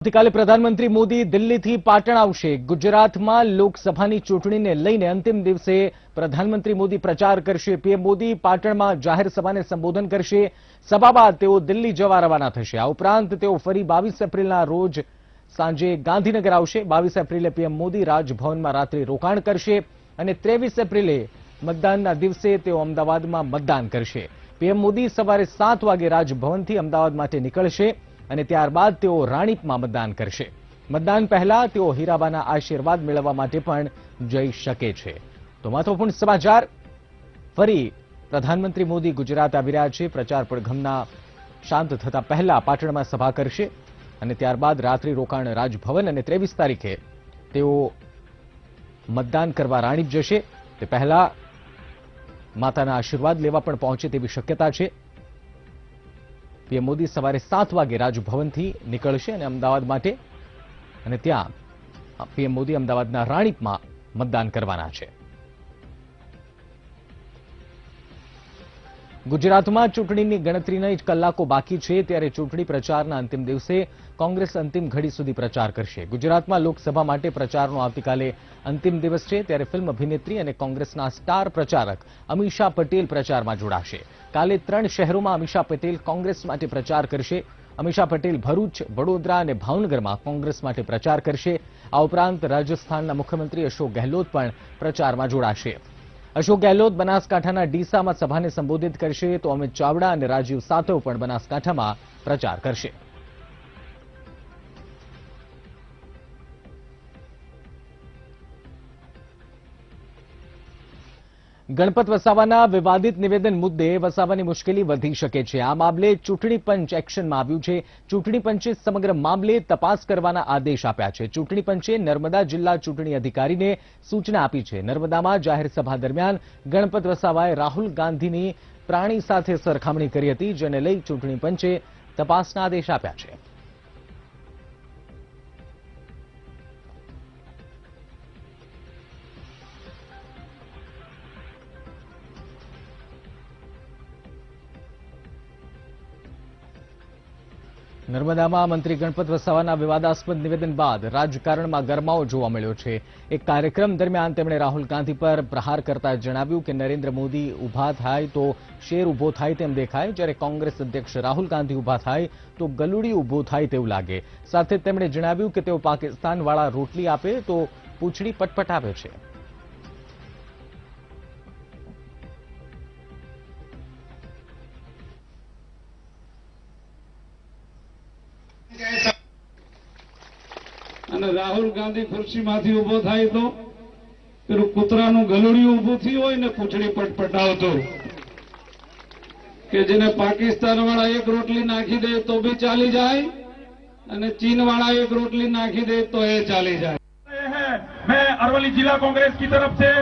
આવતીકાલે પ્રધાનમંત્રી મોદી દિલ્હીથી પાટણ આવશે। ગુજરાતમાં લોકસભાની ચૂંટણીને લઈને અંતિમ દિવસે પ્રધાનમંત્રી મોદી પ્રચાર કરશે। પીએમ મોદી પાટણમાં જાહેર સભાને સંબોધન કરશે। સભા બાદ તેઓ દિલ્હી જવા રવાના થશે। આ ઉપરાંત તેઓ ફરી 22 એપ્રિલના રોજ સાંજે ગાંધીનગર આવશે। 22 એપ્રિલે પીએમ મોદી રાજભવનમાં રાત્રિ રોકાણ કરશે અને 23 એપ્રિલે મતદાનના દિવસે તેઓ અમદાવાદમાં મતદાન કરશે। પીએમ મોદી સવારે 7 વાગે રાજભવનથી અમદાવાદ માટે નીકળશે અને ત્યારબાદ તેઓ રાણીપમાં મતદાન કરશે। મતદાન પહેલા તેઓ હીરાબાના આશીર્વાદ મેળવવા માટે પણ જઈ શકે છે। તો મહત્વપૂર્ણ સમાચાર, ફરી પ્રધાનમંત્રી મોદી ગુજરાત આવી રહ્યા છે। પ્રચાર પડઘમના શાંત થતા પહેલા પાટણમાં સભા કરશે અને ત્યારબાદ રાત્રિ રોકાણ રાજભવન અને 23 તારીખે તેઓ મતદાન કરવા રાણીપ જશે। તે પહેલા માતાના આશીર્વાદ લેવા પણ પહોંચે તેવી શક્યતા છે। પીએમ મોદી સવારે 7 વાગે રાજભવનથી નીકળશે અને અમદાવાદ માટે અને ત્યાં પીએમ મોદી અમદાવાદના રાણીપમાં મતદાન કરવાના છે। ગુજરાતમાં ચૂંટણીની ગણતરીના જ કલાકો બાકી છે, ત્યારે ચૂંટણી પ્રચારના અંતિમ દિવસે કોંગ્રેસ અંતિમ ઘડી સુધી પ્રચાર કરશે। ગુજરાતમાં લોકસભા માટે પ્રચારનો આવતીકાલે અંતિમ દિવસ છે, ત્યારે ફિલ્મ અભિનેત્રી અને કોંગ્રેસના સ્ટાર પ્રચારક અમીષા પટેલ પ્રચારમાં જોડાશે। કાલે 3 શહેરોમાં અમીષા પટેલ કોંગ્રેસ માટે પ્રચાર કરશે। અમીષા પટેલ ભરૂચ, વડોદરા અને ભાવનગરમાં કોંગ્રેસ માટે પ્રચાર કરશે। આ ઉપરાંત રાજસ્થાનના મુખ્યમંત્રી અશોક ગહેલોત પણ પ્રચારમાં જોડાશે। અશોક ગહેલોત બનાસકાંઠાના ડીસામાં સભાને સંબોધિત કરશે, તો અમિત ચાવડા અને રાજીવ સાતવ પણ બનાસકાંઠામાં પ્રચાર કરશે। ગણપત વસાવાના વિવાદિત નિવેદન મુદ્દે વસાવાની મુશ્કેલી વધી શકે છે। આ મામલે ચૂંટણી પંચ એક્શનમાં આવ્યું છે। ચૂંટણી પંચે સમગ્ર મામલે તપાસ કરવાના આદેશ આપ્યા છે। ચૂંટણી પંચે નર્મદા જિલ્લા ચૂંટણી અધિકારીને સૂચના આપી છે। નર્મદામાં જાહેર સભા દરમિયાન ગણપત વસાવાએ રાહુલ ગાંધીની પ્રાણી સાથે સરખામણી કરી હતી, જેને લઈ ચૂંટણી પંચે તપાસના આદેશ આપ્યા છે। નર્મદામાં મંત્રી ગણપત વસાવાના વિવાદાસ્પદ નિવેદન બાદ રાજકારણમાં ગરમાવો જોવા મળ્યો છે। એક કાર્યક્રમ દરમિયાન તેમણે રાહુલ ગાંધી પર પ્રહાર કરતા જણાવ્યું કે નરેન્દ્ર મોદી ઊભા થાય તો શેર ઊભો થાય તેમ દેખાય, જ્યારે કોંગ્રેસ અધ્યક્ષ રાહુલ ગાંધી ઊભા થાય તો ગલુડી ઊભો થાય તેવું લાગે। સાથે તેમણે જણાવ્યું કે તેઓ પાકિસ્તાનવાળા રોટલી આપે તો પૂંછડી પટપટાવે છે। અને રાહુલ ગાંધી ખુરશીમાંથી ઉભો થાય તો પેલું કૂતરાનું ગલુડિયું ઊભું થયું હોય ને પૂંછડી પટપટાવતો, કે જેને પાકિસ્તાન વાળા એક રોટલી નાખી દે તો બી ચાલી જાય અને ચીન વાળા એક રોટલી નાખી દે તો એ ચાલી જાય। मैं अरवली जिला कांग्रेस की तरफ से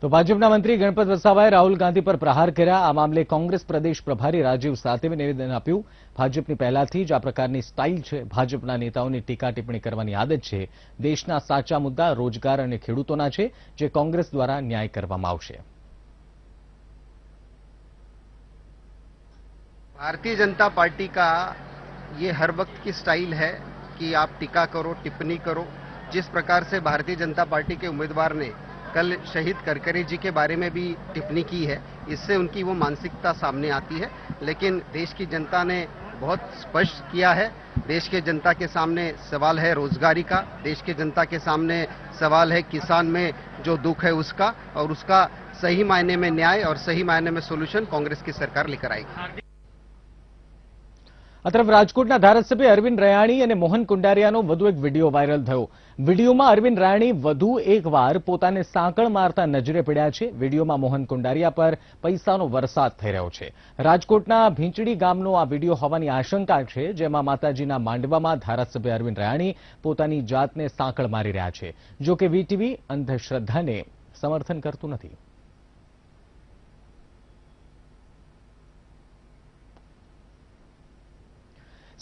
તો ભાજપના મંત્રી ગણપત વસાવાએ રાહુલ ગાંધી પર પ્રહાર કર્યા। આ મામલે કોંગ્રેસ પ્રદેશ પ્રભારી રાજીવ સાતવે નિવેદન આપ્યું। ભાજપની પહેલાથી જ આ પ્રકારની સ્ટાઇલ છે। ભાજપના નેતાઓની ટીકા ટિપ્પણી કરવાની આદત છે। દેશના સાચા મુદ્દા રોજગાર અને ખેડૂતોના છે, જે કોંગ્રેસ દ્વારા ન્યાય કરવામાં આવશે। भारतीय जनता पार्टी का ये हर वक्त की स्टाइल है कि आप टीका करो, टिप्पणी करो। जिस प्रकार से भारतीय जनता पार्टी के उम्मीदवार ने कल शहीद करकरे जी के बारे में भी टिप्पणी की है, इससे उनकी वो मानसिकता सामने आती है। लेकिन देश की जनता ने बहुत स्पष्ट किया है। देश के जनता के सामने सवाल है रोजगारी का, देश के जनता के सामने सवाल है किसान में जो दुख है उसका, और उसका सही मायने में न्याय और सही मायने में सोल्यूशन कांग्रेस की सरकार लेकर आएगी। આ તરફ રાજકોટના ધારાસભ્ય અરવિંદ રયાણી અને મોહન કુંડારિયાનો વધુ એક વિડીયો વાયરલ થયો। વિડીયોમાં અરવિંદ રયાણી વધુ એકવાર પોતાને સાંકળ મારતા નજરે પડ્યા છે। વિડીયોમાં મોહન કુંડારિયા પર પૈસાનો વરસાદ થઈ રહ્યો છે। રાજકોટના ભીંચડી ગામનો આ વિડીયો હોવાની આશંકા છે, જેમાં માતાજીના માંડવામાં ધારાસભ્ય અરવિંદ રયાણી પોતાની જાતને સાંકળ મારી રહ્યા છે। જો કે વીટીવી અંધશ્રદ્ધાને સમર્થન કરતું નથી।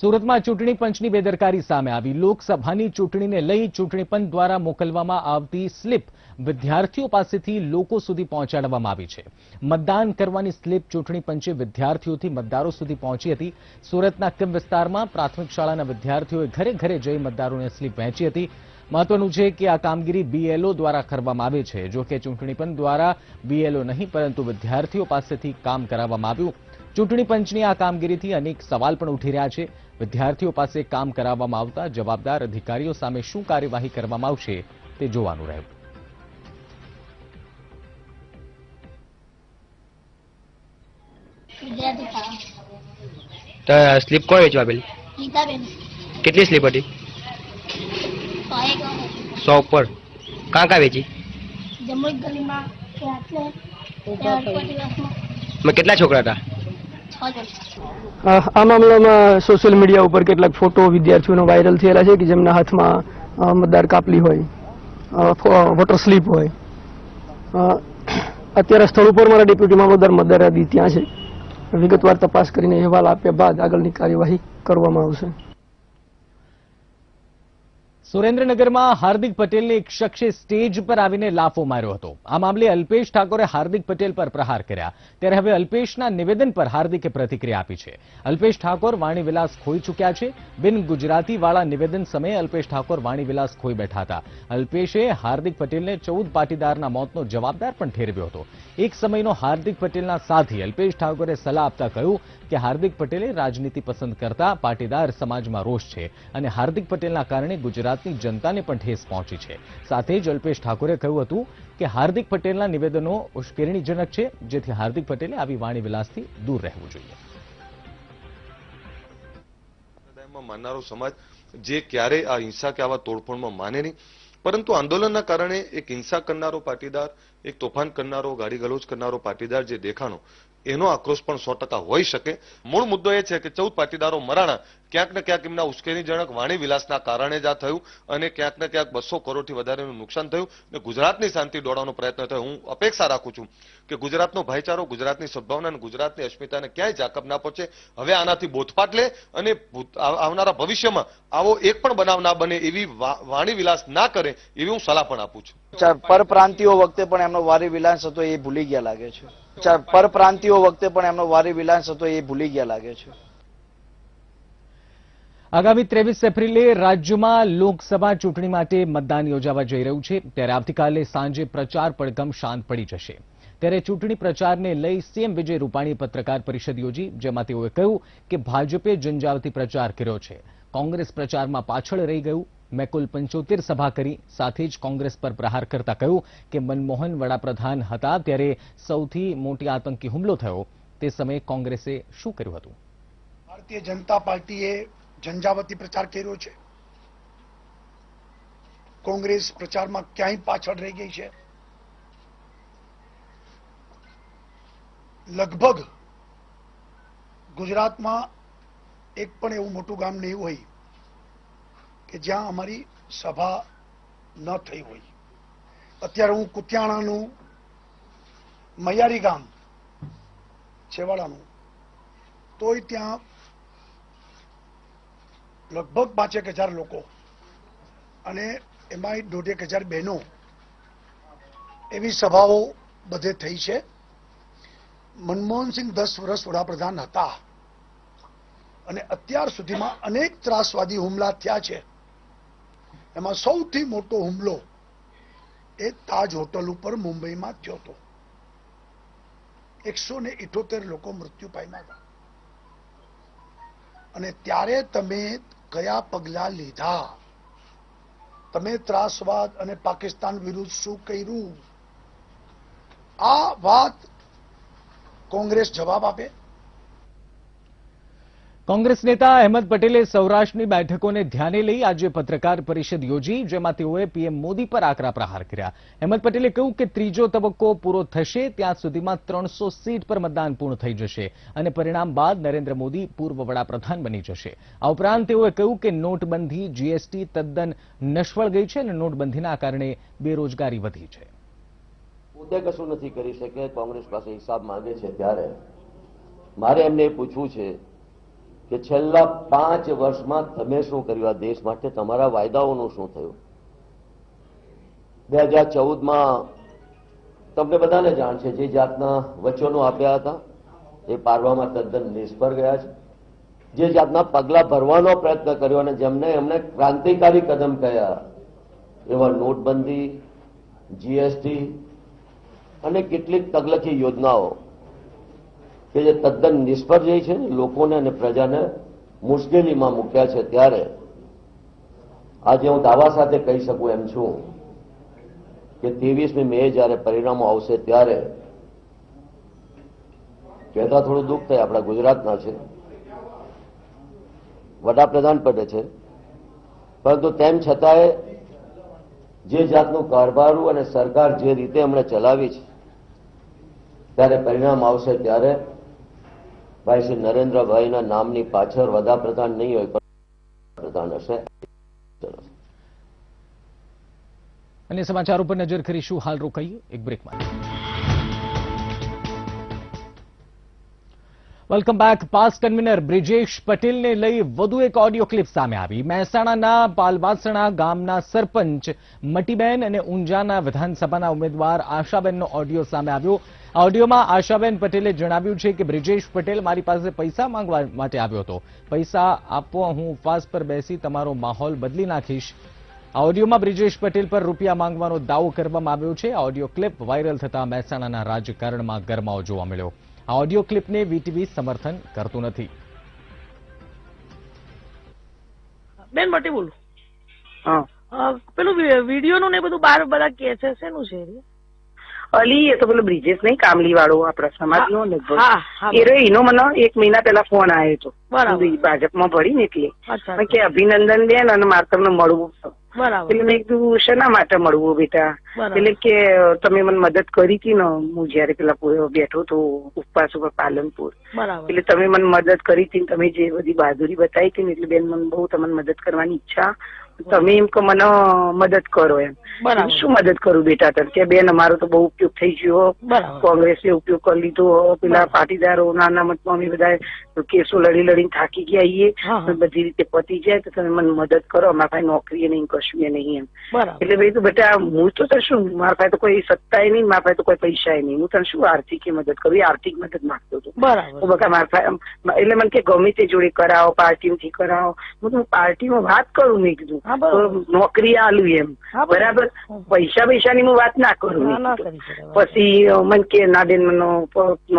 સુરતમાં ચૂંટણી પંચની બેદરકારી સામે આવી. લોકસભાની ચૂંટણીને લઈ ચૂંટણી પંચ દ્વારા મોકલવામાં આવતી સ્લીપ વિદ્યાર્થીઓ પાસેથી લોકો સુધી પહોંચાડવામાં આવી છે. મતદાન કરવાની સ્લીપ ચૂંટણી પંચે વિદ્યાર્થીઓથી મતદારો સુધી પહોંચી હતી. સુરતના કીમ વિસ્તારમાં પ્રાથમિક શાળાના વિદ્યાર્થીઓએ ઘરે ઘરે જઈ મતદારોને સ્લીપ વહેંચી હતી. મહત્વનું છે કે આ કામગીરી બીએલઓ દ્વારા કરવામાં આવે છે. જો કે ચૂંટણી પંચ દ્વારા બીએલઓ નહીં પરંતુ વિદ્યાર્થીઓ પાસેથી કામ કરાવવામાં આવ્યું. ચૂંટણી પંચની આ કામગીરીથી અનેક સવાલ પણ ઉઠી રહ્યા છે. વિદ્યાર્થીઓ પાસે કામ કરાવવામાં આવતા જવાબદાર અધિકારીઓ સામે શું કાર્યવાહી કરવામાં આવશે તે જોવાનું રહ્યું. સ્લીપ કોણ વેચવા પેલી? કેટલી સ્લીપ હતી? 100 ઉપર. કાં કાં વેચી? કેટલા છોકરા હતા? આ મામલામાં સોશિયલ મીડિયા ઉપર કેટલાક ફોટો વિદ્યાર્થીઓનો વાયરલ થયેલા છે કે જેમના હાથમાં મતદાર કાપલી હોય, વોટર સ્લીપ હોય. અત્યારે સ્થળ ઉપર મારા ડેપ્યુટી મામલતદાર મતદાર ત્યાં છે. વિગતવાર તપાસ કરીને અહેવાલ આપ્યા બાદ આગળની કાર્યવાહી કરવામાં આવશે. સુરેન્દ્રનગરમાં હાર્દિક પટેલને એક શખ્સે સ્ટેજ પર આવીને લાફો માર્યો હતો. આ મામલે અલ્પેશ ઠાકોરે હાર્દિક પટેલ પર પ્રહાર કર્યા. ત્યારે હવે અલ્પેશના નિવેદન પર હાર્દિકે પ્રતિક્રિયા આપી છે. અલ્પેશ ઠાકોર વાણીવિલાસ ખોઈ ચૂક્યા છે. બિન ગુજરાતી વાળા નિવેદન સમયે અલ્પેશ ઠાકોર વાણીવિલાસ ખોઈ બેઠા હતા. અલ્પેશે હાર્દિક પટેલને 14 પાટીદારના મોતનો જવાબદાર પણ ઠેરવ્યો હતો. એક સમયનો હાર્દિક પટેલના સાથી અલ્પેશ ઠાકોરે સલાહ આપતા કહ્યું કે હાર્દિક પટેલે રાજનીતિ પસંદ કરતા પાટીદાર સમાજમાં રોષ છે અને હાર્દિક પટેલના કારણે ગુજરાતની જનતાને પણ ઠેસ પહોંચી છે. સાથે જ અલ્પેશ ઠાકોરે કહ્યું હતું કે હાર્દિક પટેલના નિવેદનો ઉશ્કેરણીજનક છે, જેથી હાર્દિક પટેલે આવી વાણીવિલાસથી દૂર રહેવું જોઈએ. માનનારો સમાજ જે ક્યારેય આ હિંસા કે આવા તોડફોડમાં માને નહીં, પરંતુ આંદોલનના કારણે એક હિંસા કરનારો પાટીદાર, એક તોફાન કરનારો, ગાડી ગલોચ કરનારો પાટીદાર જે દેખાણો, એનો આક્રોશ પણ 100% હોઈ શકે. મૂળ મુદ્દો એ છે કે 14 પાટીદારો મરાણા ક્યાંક ને ક્યાંક એમના ઉશ્કેરણીજનક વાણી વિલાસના કારણે જ આ થયું અને ક્યાંક ને ક્યાંક 200 કરોડથી વધારેનું નુકસાન થયું અને ગુજરાતની શાંતિ દોડાવવાનો પ્રયત્ન થયો. હું અપેક્ષા રાખું છું કે ગુજરાતનો ભાઈચારો, ગુજરાતની સદભાવના અને ગુજરાતની અસ્મિતાને ક્યાંય જાકબ ના પહોંચે. હવે આનાથી બોધપાઠ લે અને આવનારા ભવિષ્યમાં આવો એક પણ બનાવ ના બને એવી વાણી વિલાસ ના કરે એવી હું સલાહ પણ આપું છું. પરપ્રાંતિયો વખતે પણ એમનો વારી વિલાસ હતો એ ભૂલી ગયા લાગે છે. પરપ્રાંતિયો વખતે પણ એમનો વારી વિલાસ હતો એ ભૂલી ગયા લાગે છે. આગામી 23 એપ્રિલે રાજ્યમાં લોકસભા ચૂંટણી માટે મતદાન યોજાવા જઈ રહ્યું છે. ત્યારે આવતીકાલે સાંજે પ્રચાર પડઘમ શાંત પડી જશે. ત્યારે ચૂંટણી પ્રચારને લઈ સીએમ વિજય રૂપાણીએ પત્રકાર પરિષદ યોજી, જેમાં તેઓએ કહ્યું કે ભાજપે ઝંઝાવતી પ્રચાર કર્યો છે. કોંગ્રેસ પ્રચારમાં પાછળ રહી ગયું. મેં કુલ 75 સભા કરી. સાથે જ કોંગ્રેસ પર પ્રહાર કરતા કહ્યું કે મનમોહન વડાપ્રધાન હતા ત્યારે સૌથી મોટી આતંકી હુમલો થયો તે સમયે કોંગ્રેસે શું કર્યું હતું? ભારતીય જનતા પાર્ટીએ ઝંઝાવતી પ્રચાર કર્યો છે. કોંગ્રેસ પ્રચારમાં ક્યાંય પાછળ રહી ગઈ છે. લગભગ ગુજરાતમાં એક પણ એવું મોટું ગામ નહીં હોય કે જ્યાં અમારી સભા ન થઈ હોય. અત્યારે હું કુતિયાણાનું, મૈયારી ગામ છેવાડાનું, તોય ત્યાં લગભગ 5,000 લોકો અને એમાં 1,500 બહેનો એવી સભાઓ બધે થઈ છે. મનમોહનસિંહ 10 વર્ષ વડાપ્રધાન હતા અને અત્યાર સુધીમાં અનેક ત્રાસવાદી હુમલા થયા છે. એમાં સૌથી મોટો હુમલો એ તાજ હોટલ ઉપર મુંબઈમાં થયો હતો. 178 લોકો મૃત્યુ પામ્યા હતા. અને ત્યારે તમે કયા પગલા લીધા? તમે ત્રાસવાદ અને પાકિસ્તાન વિરુદ્ધ શું કર્યું? આ વાત કોંગ્રેસ જવાબ આપે. કોંગ્રેસ નેતા અહેમદ પટેલે સૌરાષ્ટ્રની બેઠકોને ધ્યાને લઈ આજે પત્રકાર પરિષદ યોજી, જેમાં તેઓએ પીએમ મોદી પર આકરા પ્રહાર કર્યા. અહેમદ પટેલે કહ્યું કે ત્રીજો તબક્કો પૂરો થશે ત્યાં સુધીમાં 300 સીટ પર મતદાન પૂર્ણ થઈ જશે અને પરિણામ બાદ નરેન્દ્ર મોદી પૂર્વ વડાપ્રધાન બની જશે. આ ઉપરાંત તેઓએ કહ્યું કે નોટબંધી, જીએસટી તદ્દન નિષ્ફળ ગઈ છે અને નોટબંધીના કારણે બેરોજગારી વધી છે. પોતે કશું નથી કરી શકે, કોંગ્રેસ પાસે હિસાબ માંગે છે. ત્યારે મારે એમને પૂછવું છે કે છેલ્લા 5 વર્ષમાં તમે શું કર્યું આ દેશ માટે, તમારા વાયદાઓનું શું થયું. 2014માં તમને બધાને જાણ છે જે જાતના વચનો આપ્યા હતા એ પાડવામાં તદ્દન નિષ્ફળ ગયા છે. જે જાતના પગલા ભરવાનો પ્રયત્ન કર્યો અને એમણે ક્રાંતિકારી કદમ કયા એવા નોટબંધી, જીએસટી અને કેટલીક તગલખી યોજનાઓ કે જે તદ્દન નિષ્ફળ જઈ છે, લોકોને અને પ્રજાને મુશ્કેલીમાં મૂક્યા છે. ત્યારે આજે હું દાવા સાથે કહી શકું એમ છું કે 23મી મે જ્યારે પરિણામો આવશે ત્યારે કહેતા થોડું દુઃખ થાય, આપણા ગુજરાતના છે, વડાપ્રધાન પદે છે, પરંતુ તેમ છતાંય જે જાતનું કારભારું અને સરકાર જે રીતે એમણે ચલાવી છે ત્યારે પરિણામ આવશે ત્યારે ભાઈ શ્રી નરેન્દ્રભાઈના નામની પાછળ વડાપ્રધાન નહીં હોય પ્રધાન હશે. અને સમાચારો પર નજર કરીશું. હાલ રોકાઈએ એક બ્રેકમાં. Welcome back. PAAS convener Brijesh પટેલને લઈ વધુ એક ઓડિયો ક્લિપ સામે આવી. મહેસાણાના પાલવાસણા ગામના સરપંચ મટીબેન અને ઊંઝાના વિધાનસભાના ઉમેદવાર આશાબેનનો ઓડિયો સામે આવ્યો. આ ઓડિયોમાં આશાબેન પટેલે જણાવ્યું છે કે બ્રિજેશ પટેલ મારી પાસે પૈસા માંગવા માટે આવ્યો હતો. પૈસા આપો, હું ઉપવાસ પર બેસી તમારો માહોલ બદલી નાખીશ. આ ઓડિયોમાં બ્રિજેશ પટેલ પર રૂપિયા માંગવાનો દાવો કરવામાં આવ્યો છે. આ ઓડિયો ક્લિપ વાયરલ થતા મહેસાણાના રાજકારણમાં ગરમાવો જોવા મળ્યો. આ ઓડિયો ક્લિપને વીટીવી સમર્થન કરતું નથી. બેન મટી બોલું. પેલું વિડીયોનું ને બધું બાર બધા કે છે, શેનું છે? અલી, એ તો પેલો બ્રિજેશ નહીં, કામલી વાળો આપણા સમાજનો લગભગ એનો મને 1 મહિના પહેલા ફોન આવ્યો હતો. ભાજપમાં ભરી ને એટલે કે અભિનંદન બેન અને મારે તમને મળવું. એટલે મેં કીધું શેના માટે મળવું બેટા? એટલે કે તમે મને મદદ કરી હતી ને, હું જયારે પેલા બેઠો હતો ઉપવાસ ઉપર પાલનપુર, એટલે તમે મને મદદ કરી હતી, તમે જે બધી બહાદુરી બતાવી હતી ને, એટલે બેન મને બહુ તમને મદદ કરવાની ઈચ્છા, તમે એમ કે મને મદદ કરો એમ. શું મદદ કરું બેટા? કે બેન અમારો તો બહુ ઉપયોગ થઈ ગયો, કોંગ્રેસે ઉપયોગ કરી લીધો, પેલા પાટીદારો નાના મતમાં અમે બધા કેસો લડી લડીને થાકી ગયા, બધી રીતે પતી જાય તો તમે મને મદદ કરો, અમારા પાસે નોકરી નહીં, કશું નહીં એમ. એટલે ભાઈ તો બેટા હું તો શું, મારા પાસે તો કોઈ સત્તાય નહીં, મારા પાસે તો કોઈ પૈસા નહીં, હું તને શું આર્થિક મદદ કરું? આર્થિક મદદ માંગતો હતો. બકા મારા પાસે એટલે મને કે ગમે તે જોડે કરાવો, પાર્ટીમાંથી કરાવો. હું તો પાર્ટીમાં વાત કરું, મેં કીધું નોકરી આલું એમ, બરાબર? પૈસાની હું વાત ના કરું. પછી મને કે ના બેન મને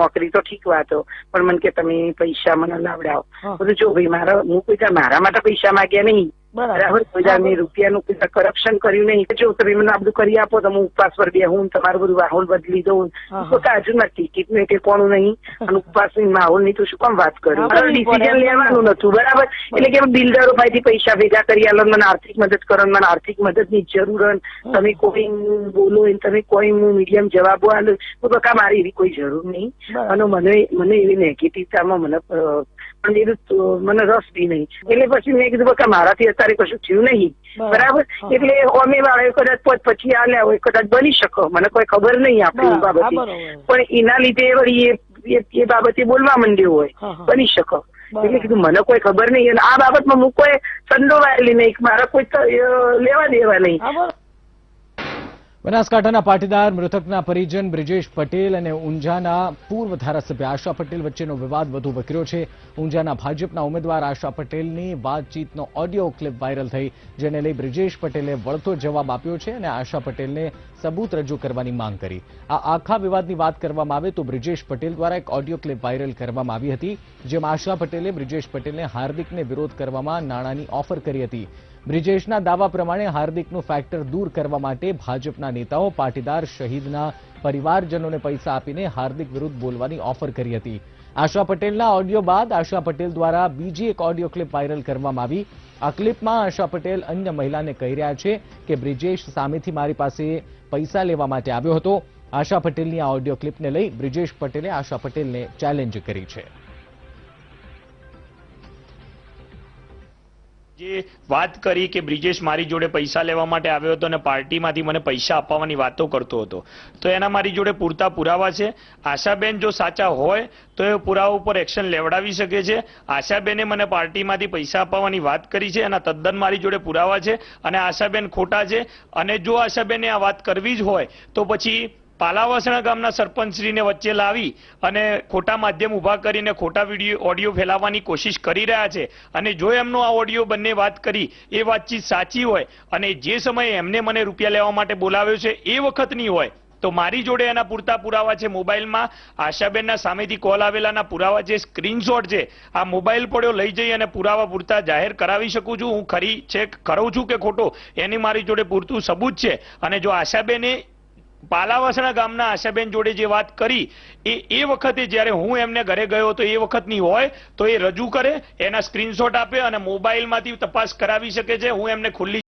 નોકરી તો ઠીક વાત, પણ મને કે તમે પૈસા મને લાવડાવો. બધું જો ભાઈ હું કોઈ મારા માટે પૈસા માંગ્યા નહીં, બરાબર? મેં રૂપિયાનું કરપ્શન કર્યું નહીં. જો તમે મને આ બધું કરી આપો તો હું ઉપવાસ પર બેહું, તમારું બધું માહોલ બદલી દઉં. હજુ ના ટિકિટ ને કે કોનું નહીં અને ઉપવાસ ની માહોલ ની તો શું કામ વાત કરું? ડિસિઝન લેવાનું નતું, બરાબર? એટલે કે બિલ્ડરો પાસેથી પૈસા ભેગા કરી આલો, મને આર્થિક મદદ કરો, મને આર્થિક મદદની જરૂર, તમે કોઈ બોલો, તમે કોઈ મીડિયમ જવાબો આલો, બકા મારી એવી કોઈ જરૂર નહીં. અને મને એવી નેગેટિવતામાં મને રસ બી નહીં. એટલે પછી મેં કીધું બકા મારાથી અત્યારે કશું થયું નહીં, બરાબર? એટલે અમે વાળા કદાચ પછી આલ્યા હોય, કદાચ બની શકો, મને કોઈ ખબર નહીં આપણે એ બાબતે, પણ એના લીધે વળી એ બાબતે બોલવા માંડ્યો હોય, બની શકો. એટલે કીધું મને કોઈ ખબર નહીં, અને આ બાબતમાં હું કોઈ સંડોવાયેલી નહીં, મારા કોઈ લેવા દેવા નહીં. બનાસકાંઠાના પાટીદાર મૃતકના પરિજન બ્રિજેશ પટેલ અને ઊંઝાના પૂર્વ ધારાસભ્ય આશા પટેલ વચ્ચેનો વિવાદ વધુ વકર્યો છે. ઊંઝાના ભાજપના ઉમેદવાર આશા પટેલની વાતચીતનો ઓડિયો ક્લિપ વાયરલ થઈ, જેને લઈ બ્રિજેશ પટેલે વળતો જવાબ આપ્યો છે અને આશા પટેલને સબૂત રજૂ કરવાની માંગ કરી. આ આખા વિવાદની વાત કરવામાં આવે તો બ્રિજેશ પટેલ દ્વારા એક ઓડિયો ક્લિપ વાયરલ કરવામાં આવી હતી, જેમાં આશા પટેલે બ્રિજેશ પટેલને હાર્દિકને વિરોધ કરવામાં નાણાંની ઓફર કરી હતી. બ્રિજેશના દાવા પ્રમાણે હાર્દિકનું ફેક્ટર દૂર કરવા માટે ભાજપના નેતાઓ પાટીદાર શહીદના પરિવારજનોને પૈસા આપીને હાર્દિક વિરુદ્ધ બોલવાની ઓફર કરી હતી. આશા પટેલના ઓડિયો બાદ આશા પટેલ દ્વારા બીજી એક ઓડિયો ક્લિપ વાયરલ કરવામાં આવી. આ ક્લિપમાં આશા પટેલ અન્ય મહિલાને કહી રહ્યા છે કે બ્રિજેશ સામેથી મારી પાસે પૈસા લેવા માટે આવ્યો હતો. આશા પટેલની આ ઓડિયો ક્લિપને લઈ બ્રિજેશ પટેલે આશા પટેલને ચેલેન્જ કરી છે. જે વાત કરી કે બ્રિજેશ મારી જોડે પૈસા લેવા માટે આવ્યો હતો અને પાર્ટીમાંથી મને પૈસા અપાવવાની વાતો કરતો હતો, તો એના મારી જોડે પૂરતા પુરાવા છે. આશાબેન જો સાચા હોય તો એ પુરાવા ઉપર એક્શન લેવડાવી શકે છે. આશાબેને મને પાર્ટીમાંથી પૈસા અપાવવાની વાત કરી છે, એના તદ્દન મારી જોડે પુરાવા છે અને આશાબેન ખોટા છે. અને જો આશાબેને આ વાત કરવી જ હોય તો પછી પાલાવાસણા ગામના સરપંચશ્રીને વચ્ચે લાવી અને ખોટા માધ્યમ ઉભા કરીને ખોટા ઓડિયો ફેલાવવાની કોશિશ કરી રહ્યા છે. અને જો એમનો આ ઓડિયો બંને વાત કરી એ વાતચીત સાચી હોય અને જે સમયે એમને મને રૂપિયા લેવા માટે બોલાવ્યો છે એ વખતની હોય તો મારી જોડે એના પૂરતા પુરાવા છે. મોબાઈલમાં આશાબેનના સામેથી કોલ આવેલાના પુરાવા છે, સ્ક્રીનશોટ છે. આ મોબાઈલ પડ્યો લઈ જઈ અને પુરાવા પૂરતા જાહેર કરાવી શકું છું. હું ખરી છે કરું છું કે ખોટો એની મારી જોડે પૂરતું સબૂત છે. અને જો આશાબેને પાલાવાસણા ગામના આશાબેન જોડે જે વાત કરી એ વખતે જ્યારે હું એમને ઘરે ગયો તો એ વખતની હોય તો એ રજૂ કરે, એના સ્ક્રીનશોટ આપે અને મોબાઈલમાંથી તપાસ કરાવી શકે છે. હું એમને ખુલ્લી